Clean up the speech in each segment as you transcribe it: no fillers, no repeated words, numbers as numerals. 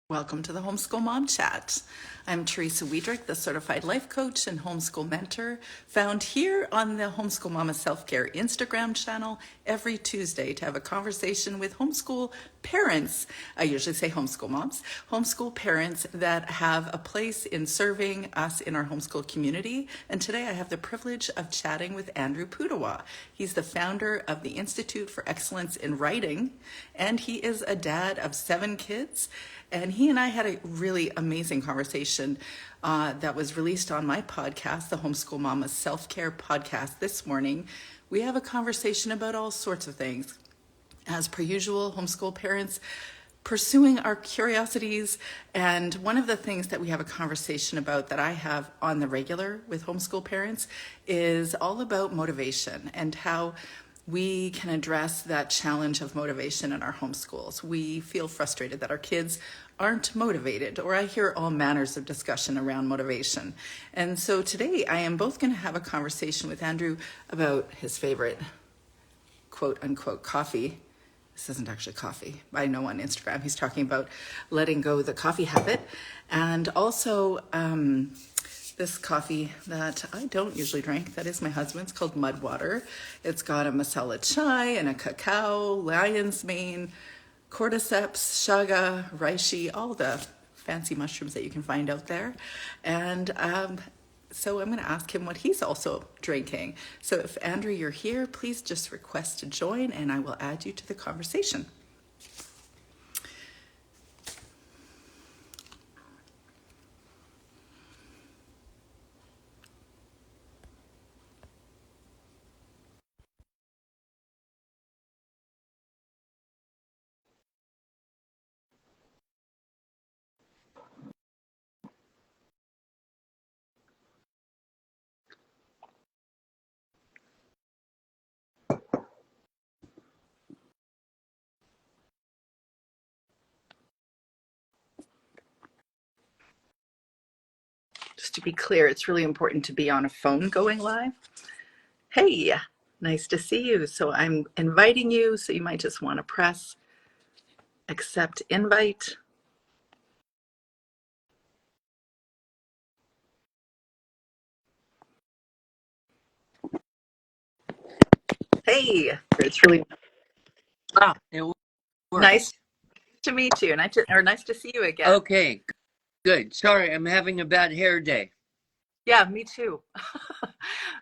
Welcome to the Homeschool Mom Chat. I'm Teresa Wiedrick, the certified life coach and homeschool mentor, found here on the Homeschool Mama Self-Care Instagram channel every Tuesday to have a conversation with homeschool parents. I usually say homeschool moms, homeschool parents that have a place in serving us in our homeschool community. And today I have the privilege of chatting with Andrew Pudewa. He's the founder of the Institute for Excellence in Writing, and he is a dad of 7 kids. And he and I had a really amazing conversation that was released on my podcast, the Homeschool Mama Self-Care Podcast, this morning. We have a conversation about all sorts of things. As per usual, homeschool parents pursuing our curiosities. And one of the things that we have a conversation about that I have on the regular with homeschool parents is all about motivation and how we can address that challenge of motivation in our homeschools. We feel frustrated that our kids aren't motivated, or I hear all manners of discussion around motivation. And so today I am both going to have a conversation with Andrew about his favorite quote unquote coffee. This isn't actually coffee. I know on Instagram he's talking about letting go the coffee habit, and also this coffee that I don't usually drink, that is my husband's, called Mud Water. It's got a masala chai and a cacao, lion's mane, cordyceps, shaga, reishi, all the fancy mushrooms that you can find out there. And so I'm going to ask him what he's also drinking. So if Andrew, you're here, please just request to join and I will add you to the conversation. Just to be clear, it's really important to be on a phone going live. Hey, nice to see you. So I'm inviting you, so you might just want to press accept invite. Hey, it's really It worked. nice to meet you. Nice to see you again. Okay, good. Sorry, I'm having a bad hair day. Yeah, me too.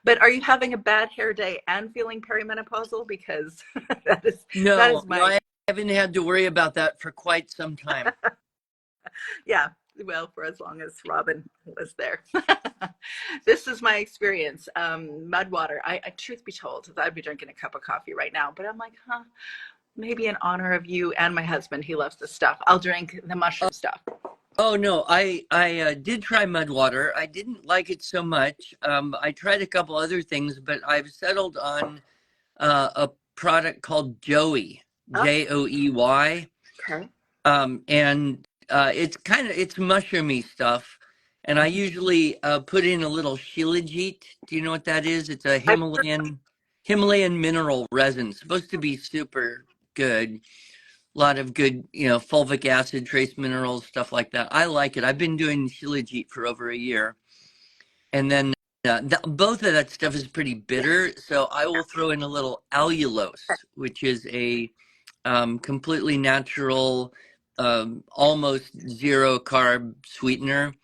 But are you having a bad hair day and feeling perimenopausal? Because that is No, my I haven't had to worry about that for quite some time. yeah. Well, for as long as Robin was there. This is my experience. Mud water. I truth be told, I'd be drinking a cup of coffee right now. But I'm like, maybe in honor of you and my husband, he loves the stuff. I'll drink the mushroom stuff. Oh no, I did try mud water. I didn't like it so much. I tried a couple other things, but I've settled on a product called Joey, Oh, Joey. okay. And it's mushroomy stuff. And I usually put in a little shilajit. Do you know what that is? It's a Himalayan mineral resin. Supposed to be super good. A lot of good, fulvic acid, trace minerals, stuff like that. I like it. I've been doing shilajit for over a year. And then both of that stuff is pretty bitter. So I will throw in a little allulose, which is a completely natural, almost zero carb sweetener.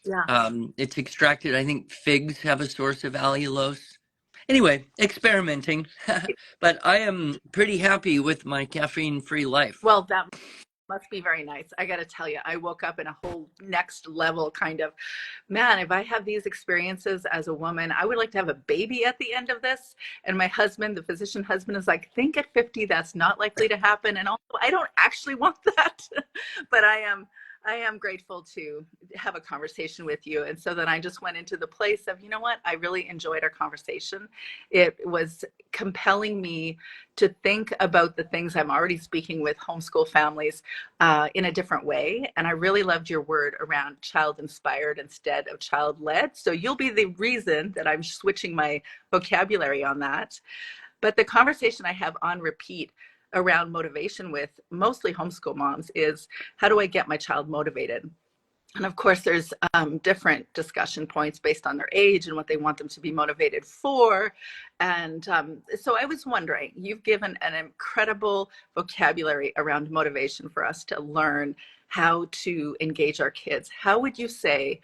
Yeah. It's extracted. I think figs have a source of allulose. Anyway, experimenting, but I am pretty happy with my caffeine-free life. Well, that must be very nice. I got to tell you, I woke up in a whole next level kind of, man, if I have these experiences as a woman, I would like to have a baby at the end of this. And my husband, the physician husband, is like, think at 50, that's not likely to happen. And also, I don't actually want that, but I am grateful to have a conversation with you. And so then I just went into the place of, you know what, I really enjoyed our conversation. It was compelling me to think about the things I'm already speaking with homeschool families in a different way. And I really loved your word around child inspired instead of child led. So you'll be the reason that I'm switching my vocabulary on that. But the conversation I have on repeat around motivation with mostly homeschool moms is, how do I get my child motivated? And of course, there's different discussion points based on their age and what they want them to be motivated for. And so I was wondering, you've given an incredible vocabulary around motivation for us to learn how to engage our kids. How would you say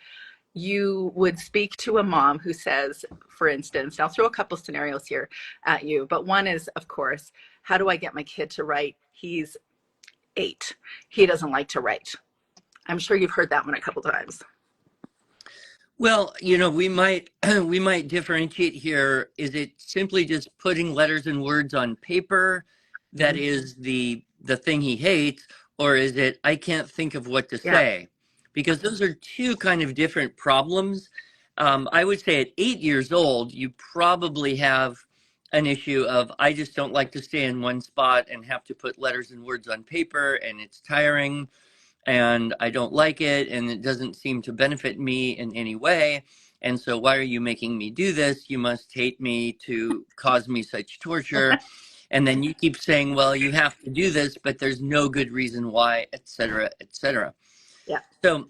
you would speak to a mom who says, for instance, I'll throw a couple scenarios here at you, but one is, of course, how do I get my kid to write? He's 8. He doesn't like to write. I'm sure you've heard that one a couple times. Well, we might we might differentiate here. Is it simply just putting letters and words on paper that is the thing he hates, or is it I can't think of what to say? Because those are two kind of different problems. I would say at 8 years old, you probably have an issue of I just don't like to stay in one spot and have to put letters and words on paper, and it's tiring. And I don't like it, and it doesn't seem to benefit me in any way. And so why are you making me do this? You must hate me to cause me such torture. And then you keep saying, well, you have to do this, but there's no good reason why, et cetera, et cetera. Yeah. So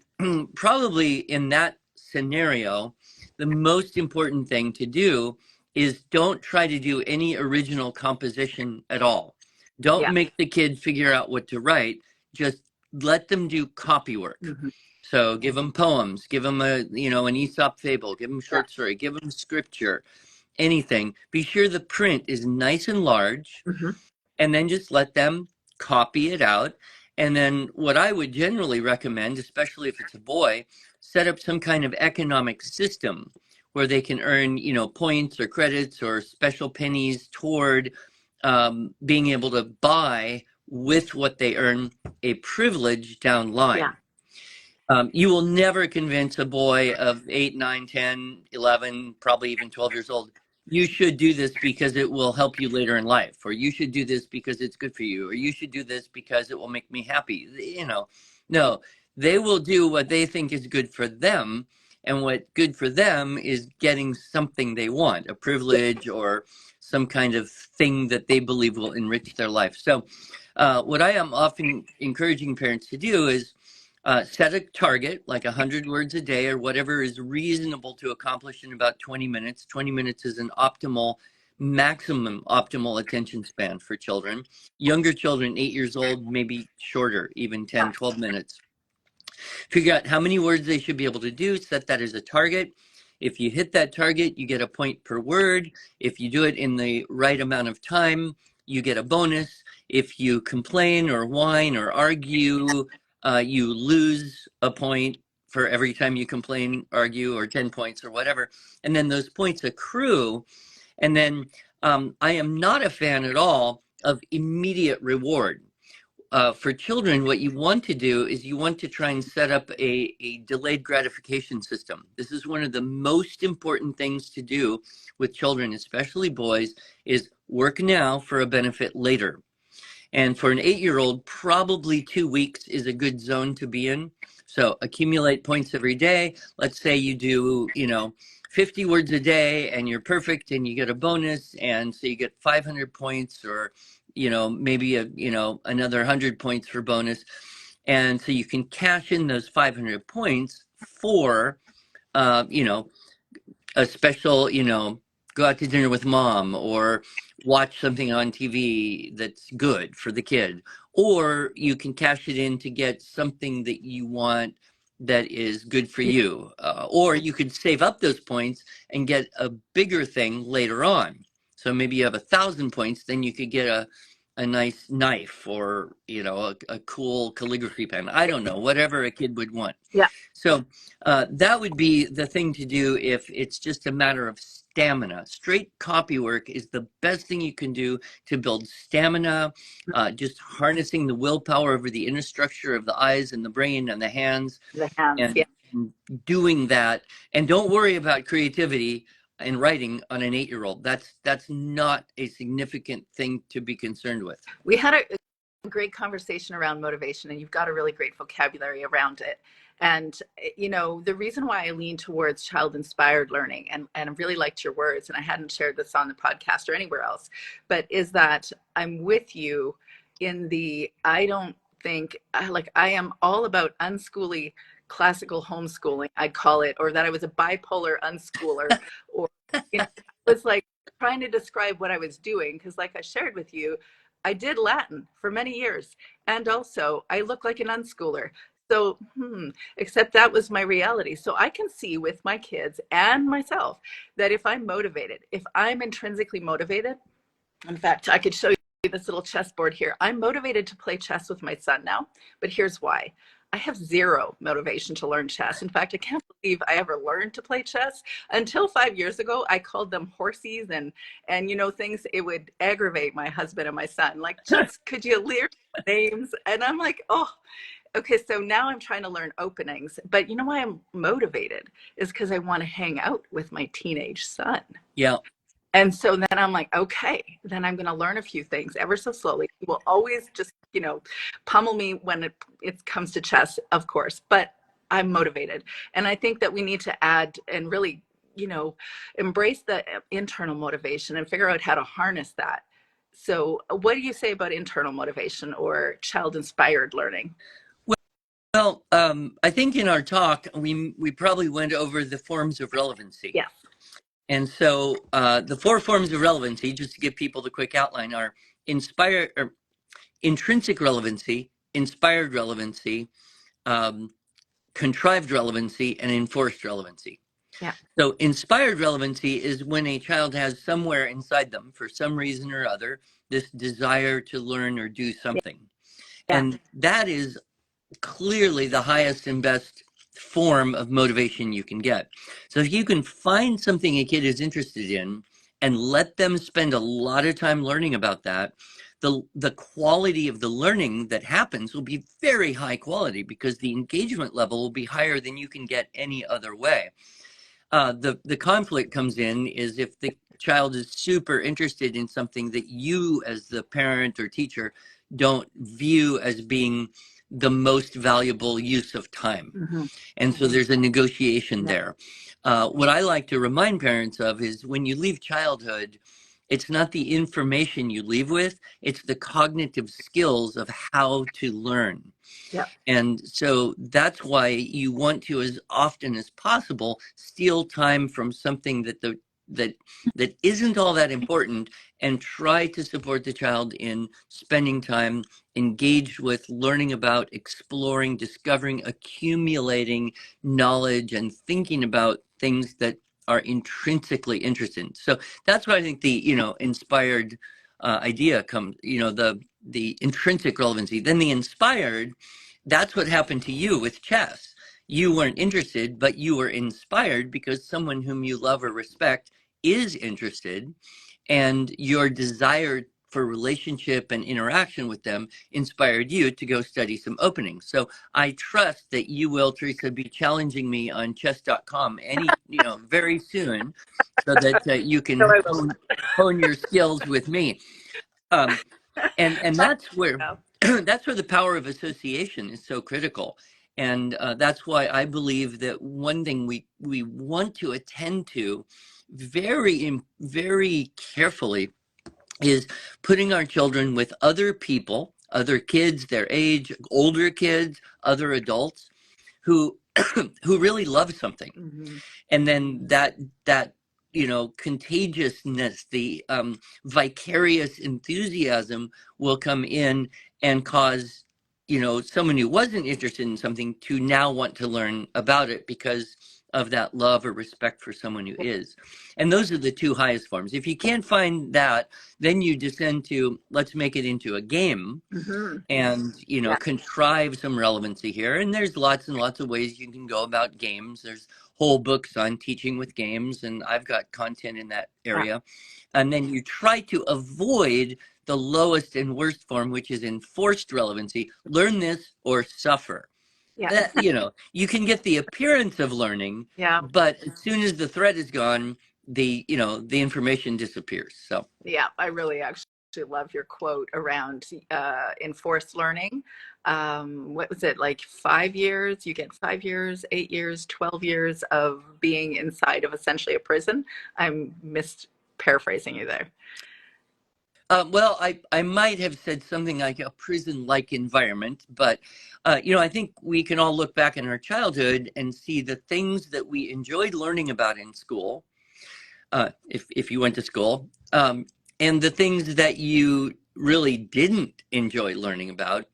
probably in that scenario, the most important thing to do is don't try to do any original composition at all. Don't make the kid figure out what to write. Just let them do copy work. So give them poems, give them an Aesop fable, give them short story, give them scripture, anything. Be sure the print is nice and large, and then just let them copy it out. And then what I would generally recommend, especially if it's a boy, set up some kind of economic system where they can earn, points or credits or special pennies toward being able to buy with what they earn a privilege down line. You will never convince a boy of 8, 9, 10, 11, probably even 12 years old, you should do this because it will help you later in life, or you should do this because it's good for you, or you should do this because it will make me happy. No, they will do what they think is good for them. And what good for them is getting something they want, a privilege or some kind of thing that they believe will enrich their life. So what I am often encouraging parents to do is set a target, like 100 words a day or whatever is reasonable to accomplish in about 20 minutes. 20 minutes is an maximum optimal attention span for children. Younger children, 8 years old, maybe shorter, even 10, 12 minutes. Figure out how many words they should be able to do, set that as a target. If you hit that target, you get a point per word. If you do it in the right amount of time, you get a bonus. If you complain or whine or argue, you lose a point for every time you complain, argue, or 10 points or whatever. And then those points accrue. And then I am not a fan at all of immediate reward. For children, what you want to do is you want to try and set up a delayed gratification system. This is one of the most important things to do with children, especially boys, is work now for a benefit later. And for an 8-year-old, probably 2 weeks is a good zone to be in. So accumulate points every day. Let's say you do, 50 words a day and you're perfect and you get a bonus. And so you get 500 points or, maybe another 100 points for bonus. And so you can cash in those 500 points for, a special, go out to dinner with mom or watch something on TV that's good for the kid. Or you can cash it in to get something that you want that is good for you. Or you could save up those points and get a bigger thing later on. So maybe you have 1,000 points, then you could get a nice knife or, a cool calligraphy pen. I don't know, whatever a kid would want. Yeah. So that would be the thing to do if it's just a matter of stamina. Straight copy work is the best thing you can do to build stamina, just harnessing the willpower over the inner structure of the eyes and the brain and the hands. And doing that. And don't worry about creativity and writing on an 8-year-old. That's not a significant thing to be concerned with. We had a great conversation around motivation, and you've got a really great vocabulary around it. And, the reason why I lean towards child-inspired learning, and I really liked your words, and I hadn't shared this on the podcast or anywhere else, but is that I'm with you I don't think, I am all about unschooly classical homeschooling, I call it, or that I was a bipolar unschooler, or, I was like trying to describe what I was doing. Because, like I shared with you, I did Latin for many years. And also, I look like an unschooler. So, except that was my reality. So I can see with my kids and myself that if I'm motivated, if I'm intrinsically motivated, in fact, I could show you this little chessboard here. I'm motivated to play chess with my son now, but here's why. I have zero motivation to learn chess. In fact, I can't believe I ever learned to play chess. Until 5 years ago, I called them horsies and things. It would aggravate my husband and my son. Like, just could you learn names? And I'm like, oh, okay. So now I'm trying to learn openings. But you know why I'm motivated is because I want to hang out with my teenage son. Yeah. And so then I'm like, okay, then I'm going to learn a few things ever so slowly. He will always just, pummel me when it comes to chess, of course, but I'm motivated. And I think that we need to add and really, embrace the internal motivation and figure out how to harness that. So what do you say about internal motivation or child-inspired learning? Well, I think in our talk, we probably went over the forms of relevancy. Yes. And so the 4 forms of relevancy, just to give people the quick outline, are intrinsic relevancy, inspired relevancy, contrived relevancy, and enforced relevancy. Yeah. So inspired relevancy is when a child has somewhere inside them, for some reason or other, this desire to learn or do something. Yeah. And that is clearly the highest and best form of motivation you can get. So if you can find something a kid is interested in and let them spend a lot of time learning about that, the quality of the learning that happens will be very high quality because the engagement level will be higher than you can get any other way. The conflict comes in is if the child is super interested in something that you as the parent or teacher don't view as being the most valuable use of time. Mm-hmm. And so there's a negotiation there. What I like to remind parents of is when you leave childhood, it's not the information you leave with, it's the cognitive skills of how to learn. Yeah. And so that's why you want to, as often as possible, steal time from something that isn't all that important and try to support the child in spending time engaged with learning about, exploring, discovering, accumulating knowledge and thinking about things that are intrinsically interesting. So that's why I think the inspired idea comes, the intrinsic relevancy. Then the inspired, that's what happened to you with chess. You weren't interested, but you were inspired because someone whom you love or respect is interested, and your desire for relationship and interaction with them inspired you to go study some openings. So I trust that you will, Teresa, be challenging me on chess.com very soon so that you can hone your skills with me. And that's where that's where the power of association is so critical. And that's why I believe that one thing we want to attend to very, very carefully is putting our children with other people, other kids their age, older kids, other adults who who really love something. Mm-hmm. And then that contagiousness, the vicarious enthusiasm will come in and cause someone who wasn't interested in something to now want to learn about it because of that love or respect for someone who is. And those are the 2 highest forms. If you can't find that, then you descend to let's make it into a game. Mm-hmm. And contrive some relevancy here. And there's lots and lots of ways you can go about games. There's whole books on teaching with games, and I've got content in that area. And then you try to avoid the lowest and worst form, which is enforced relevancy. Learn this or suffer. Yeah. You can get the appearance of learning, Yeah. but as soon as the thread is gone, the information disappears. So yeah, I really actually love your quote around enforced learning. What was it, like 5 years? You get 5 years, 8 years, 12 years of being inside of essentially a prison. I'm paraphrasing you there. Well, I might have said something like a prison-like environment, but I think we can all look back in our childhood and see the things that we enjoyed learning about in school, if you went to school, and the things that you really didn't enjoy learning about.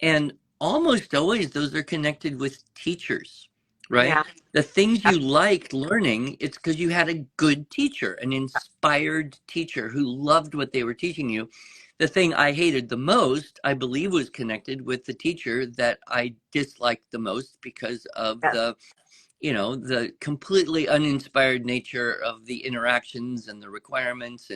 And almost always those are connected with teachers, right? Yeah. The things you liked learning, it's because you had a good teacher, an inspired teacher who loved what they were teaching you. The thing I hated the most, I believe, was connected with the teacher that I disliked the most because of Yes. the completely uninspired nature of the interactions and the requirements.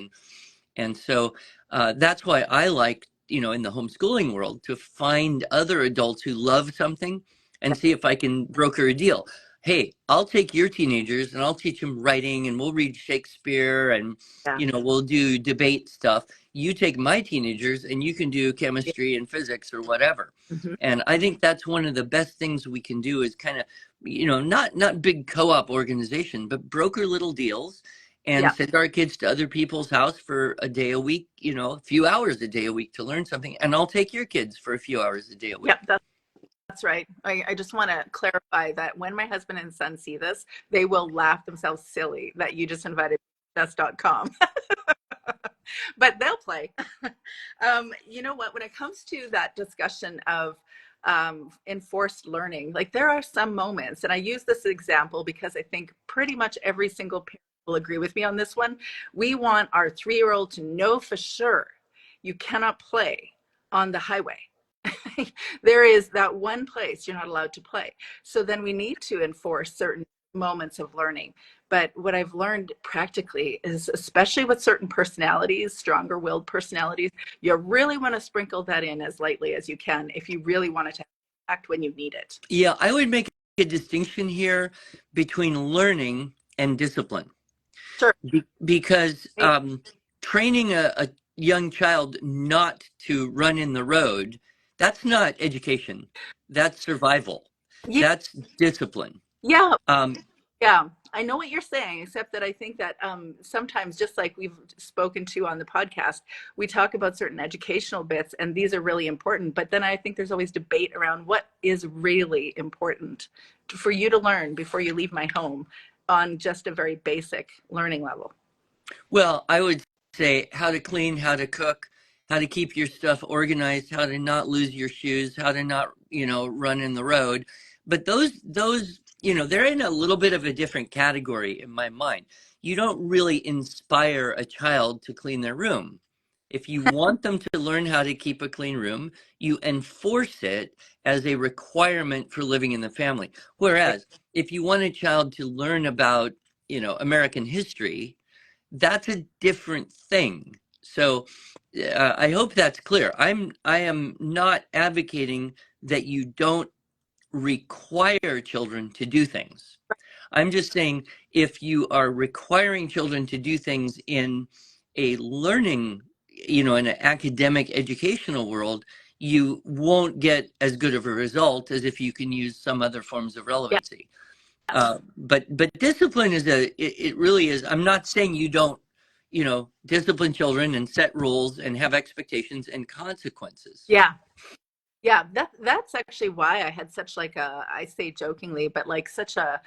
And so that's why I like, in the homeschooling world, to find other adults who love something and see if I can broker a deal. Hey, I'll take your teenagers and I'll teach them writing, and we'll read Shakespeare, and Yeah. we'll do debate stuff. You take my teenagers and you can do Yeah. chemistry and physics or whatever. Mhm. And I think that's one of the best things we can do, is kind of, not big co-op organization, but broker little deals and Yeah. send our kids to other people's house for a day a week, a few hours a day a week to learn something. And I'll take your kids for a few hours a day a week. Yeah. That's right. I just want to clarify that when my husband and son see this, they will laugh themselves silly that you just invited chess.com. But they'll play. You know what? When it comes to that discussion of enforced learning, like there are some moments, and I use this example because I think pretty much every single parent will agree with me on this one. We want our 3-year-old to know for sure you cannot play on the highway. There is that one place you're not allowed to play. So then we need to enforce certain moments of learning. But what I've learned practically is, especially with certain personalities, stronger willed personalities, you really want to sprinkle that in as lightly as you can if you really want it to act when you need it. Yeah, I would make a distinction here between learning and discipline. Sure. Because training a young child not to run in the road, that's not education. That's survival. Yeah. That's discipline. Yeah. Um, Yeah, I know what you're saying, except that I think that sometimes, just like we've spoken to on the podcast, we talk about certain educational bits, and these are really important. But then I think there's always debate around what is really important for you to learn before you leave my home on just a very basic learning level. Well, I would say how to clean, how to cook, how to keep your stuff organized, how to not lose your shoes, how to not, run in the road. But those, they're in a little bit of a different category in my mind. You don't really inspire a child to clean their room. If you want them to learn how to keep a clean room, you enforce it as a requirement for living in the family. Whereas if you want a child to learn about, American history, that's a different thing. So I hope that's clear. I am not advocating that you don't require children to do things. I'm just saying, if you are requiring children to do things in a learning, in an academic educational world, you won't get as good of a result as if you can use some other forms of Yeah. relevancy. But discipline it really is. I'm not saying you don't, discipline children and set rules and have expectations and consequences. Yeah. Yeah, that's actually why I had such like I say jokingly, but like such a,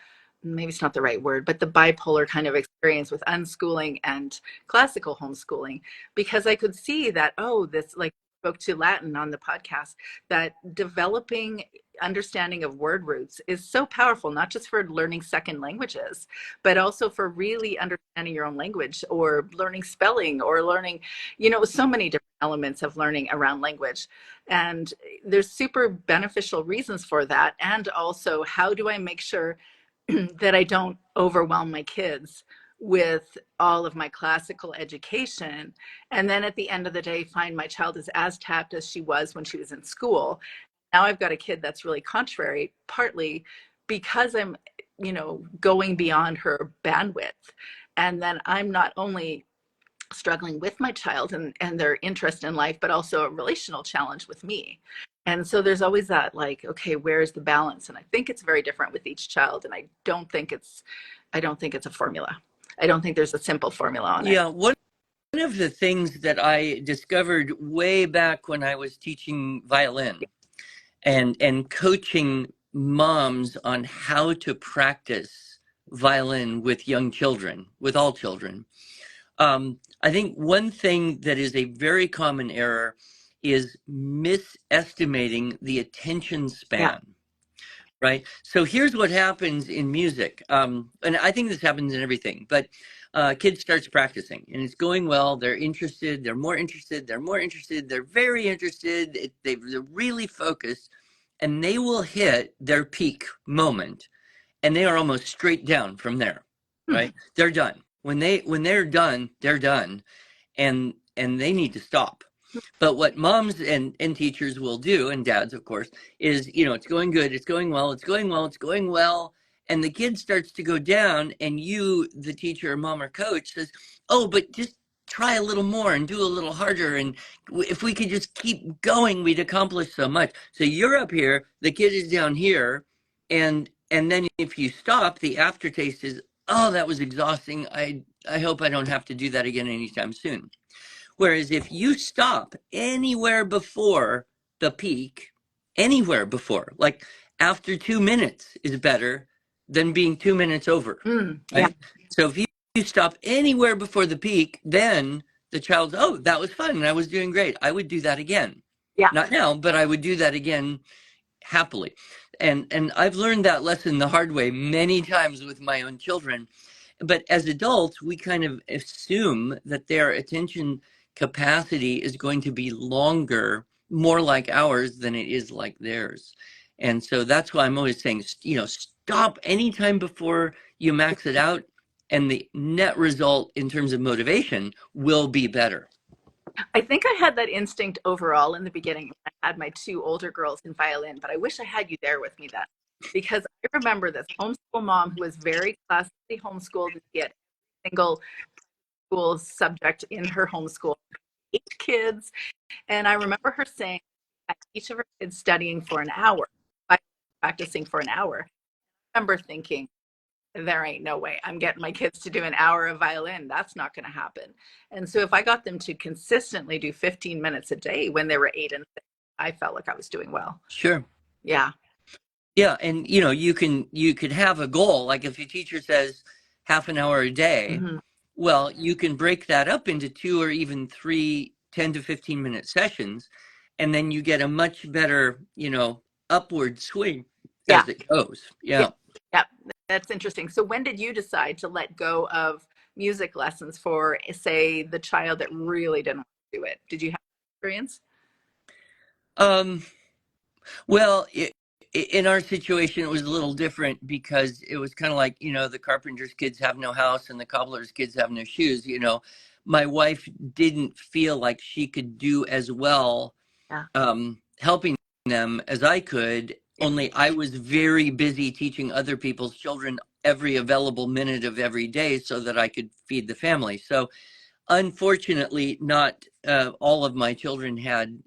maybe it's not the right word, but the bipolar kind of experience with unschooling and classical homeschooling, because I could see that, oh, this, like, spoke to Latin on the podcast, that developing understanding of word roots is so powerful, not just for learning second languages, but also for really understanding your own language, or learning spelling, or learning, so many different elements of learning around language. And there's super beneficial reasons for that. And also, how do I make sure that I don't overwhelm my kids with all of my classical education, and then at the end of the day find my child is as tapped as she was when she was in school? Now I've got a kid that's really contrary, partly because I'm, going beyond her bandwidth. And then I'm not only struggling with my child and their interest in life, but also a relational challenge with me. And so there's always that, like, okay, where's the balance? And I think it's very different with each child. And I don't think it's a formula. I don't think there's a simple formula on it. Yeah, one of the things that I discovered way back when I was teaching violin and coaching moms on how to practice violin with young children, with all children. I think one thing that is a very common error is misestimating the attention Yeah. span. Right. So here's what happens in music. And I think this happens in everything, but kids starts practicing and it's going well. They're interested. They're more interested. They're more interested. They're very interested. They're really focused and they will hit their peak moment and they are almost straight down from there. Right. They're done. When they're done, they're done and they need to stop. But what moms and teachers will do, and dads, of course, is, it's going good, it's going well, it's going well, it's going well. And the kid starts to go down, and you, the teacher or mom or coach, says, oh, but just try a little more and do a little harder. And if we could just keep going, we'd accomplish so much. So you're up here, the kid is down here. And then if you stop, the aftertaste is, oh, that was exhausting. I hope I don't have to do that again anytime soon. Whereas if you stop anywhere before the peak, anywhere before, like after 2 minutes is better than being 2 minutes over. Yeah. Right? So if you stop anywhere before the peak, then the child's, oh, that was fun and I was doing great. I would do that again. Yeah. Not now, but I would do that again happily. And I've learned that lesson the hard way many times with my own children. But as adults, we kind of assume that their attention capacity is going to be longer, more like ours than it is like theirs. And so that's why I'm always saying, stop anytime before you max it out, and the net result in terms of motivation will be better. I think I had that instinct overall in the beginning. I had my two older girls in violin, but I wish I had you there with me then, because I remember this homeschool mom who was very classically homeschooled and she had every single school subject in her homeschool, 8 kids. And I remember her saying that each of her kids studying for an hour, practicing for an hour. I remember thinking, there ain't no way I'm getting my kids to do an hour of violin. That's not going to happen. And so if I got them to consistently do 15 minutes a day when they were 8 and 6, I felt like I was doing well. Sure. Yeah. Yeah. And, you could have a goal. Like if your teacher says half an hour a day, well, you can break that up into 2 or even 3 10 to 15 minute sessions. And then you get a much better, upward swing as it goes. Yeah. That's interesting. So when did you decide to let go of music lessons for, say, the child that really didn't want to do it? Did you have experience? Well, in our situation, it was a little different because it was kind of like, the carpenter's kids have no house and the cobbler's kids have no shoes. My wife didn't feel like she could do as well helping them as I could. Only I was very busy teaching other people's children every available minute of every day so that I could feed the family. So unfortunately, not all of my children had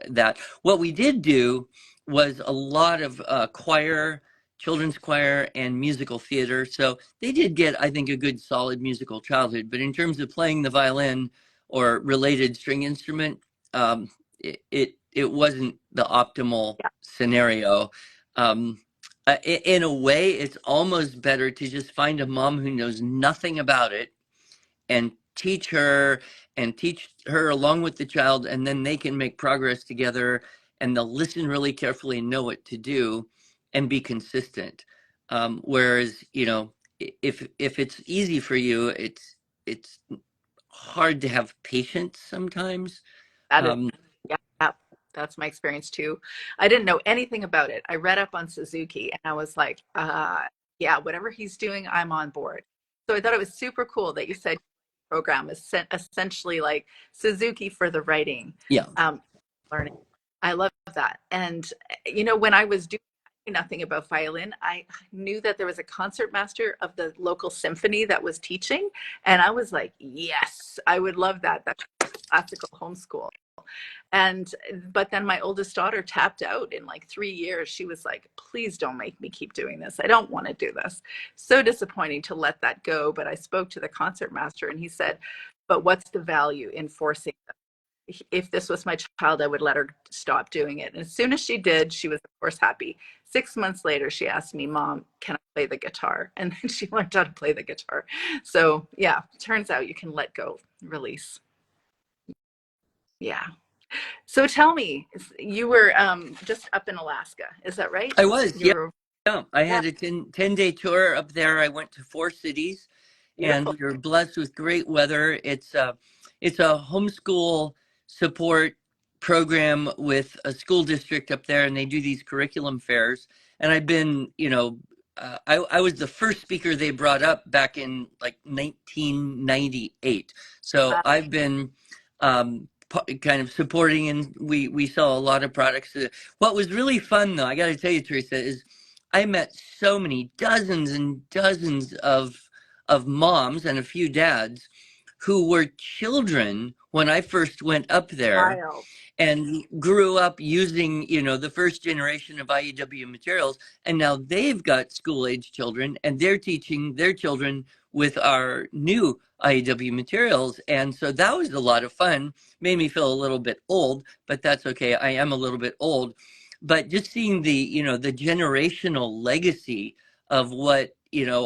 that. What we did do was a lot of choir, children's choir, and musical theater. So they did get, I think, a good solid musical childhood. But in terms of playing the violin or related string instrument, it wasn't the optimal scenario. In a way, it's almost better to just find a mom who knows nothing about it and teach her along with the child, and then they can make progress together and they'll listen really carefully and know what to do and be consistent. Whereas, if it's easy for you, it's hard to have patience sometimes. That is, yeah, that's my experience too. I didn't know anything about it. I read up on Suzuki and I was like, yeah, whatever he's doing, I'm on board. So I thought it was super cool that you said program is essentially like Suzuki for the writing, learning. I love that. And, when I was doing nothing about violin, I knew that there was a concert master of the local symphony that was teaching. And I was like, yes, I would love that. That's classical homeschool. But then my oldest daughter tapped out in like 3 years. She was like, please don't make me keep doing this. I don't want to do this. So disappointing to let that go. But I spoke to the concert master and he said, but what's the value in forcing them? If this was my child, I would let her stop doing it. And as soon as she did, she was, of course, happy. 6 months later, she asked me, Mom, can I play the guitar? And then she learned how to play the guitar. So, yeah, turns out you can let go, release. Yeah. So tell me, you were just up in Alaska. Is that right? I was, You yeah. were, Yeah, I yeah, had a 10-day tour up there. I went to 4 cities, and beautiful. we were blessed with great weather. It's a homeschool support program with a school district up there, and they do these curriculum fairs. And I've been, I was the first speaker they brought up back in like 1998. So Wow. I've been kind of supporting, and we sell a lot of products. What was really fun, though, I got to tell you, Teresa, is I met so many dozens and dozens of moms and a few dads who were children when I first went up there Wild. and grew up using, the first generation of IEW materials. And now they've got school age children and they're teaching their children with our new IEW materials. And so that was a lot of fun. Made me feel a little bit old, but that's okay. I am a little bit old. But just seeing the generational legacy of what,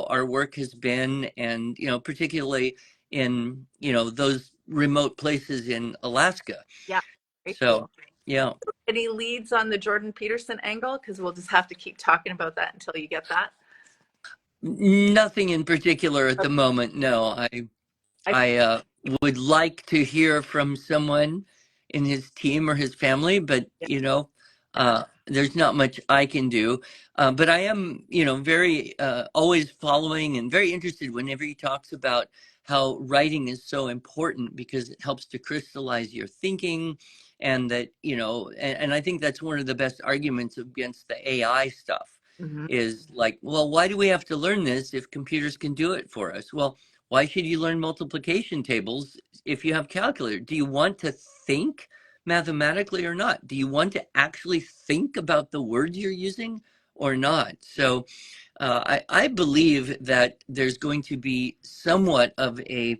our work has been, and, particularly in, those remote places in Alaska. Yeah, very So, cool. yeah, Any leads on the Jordan Peterson angle? Because we'll just have to keep talking about that until you get that. nothing in particular at the Okay. moment. No, I, I would like to hear from someone in his team or his family, but there's not much I can do. But I am, very always following and very interested whenever he talks about how writing is so important because it helps to crystallize your thinking, and that and I think that's one of the best arguments against the AI stuff. Mhm. Is like, well, why do we have to learn this if computers can do it for us? Well, why should you learn multiplication tables if you have calculator? Do you want to think mathematically or not? Do you want to actually think about the words you're using or not? So I believe that there's going to be somewhat of a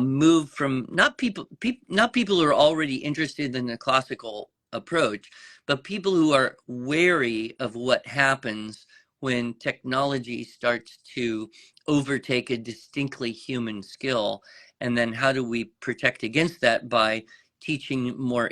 move from not people who are already interested in the classical approach, but people who are wary of what happens when technology starts to overtake a distinctly human skill, and then how do we protect against that by teaching more